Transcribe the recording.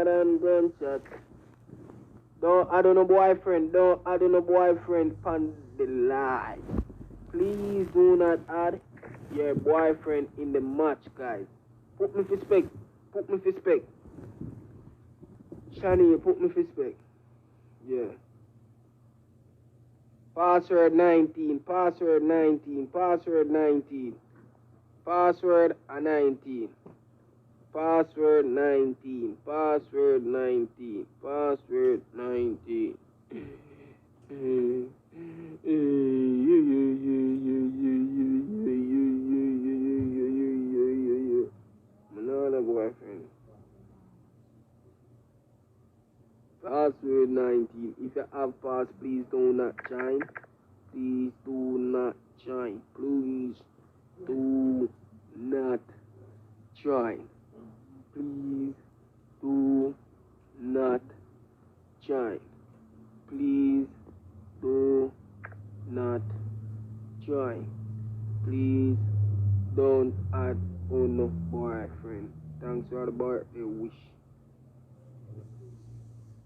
than gunshot. Don't add on a boyfriend. Don't add on a boyfriend on the lie. Please do not add your boyfriend in the match, guys. Put me for spec. Put me for spec. Shani, put me for spec. Yeah. Password 19. Password 19. Password 19. Password 19. Password 19. Password 19. Password 19. Another boyfriend. Password 19. If you have pass, please do not join. Please do not join. Please do not join. Please do not join. Please do not join. Please don't add on no boyfriend. Thanks for the birthday wish.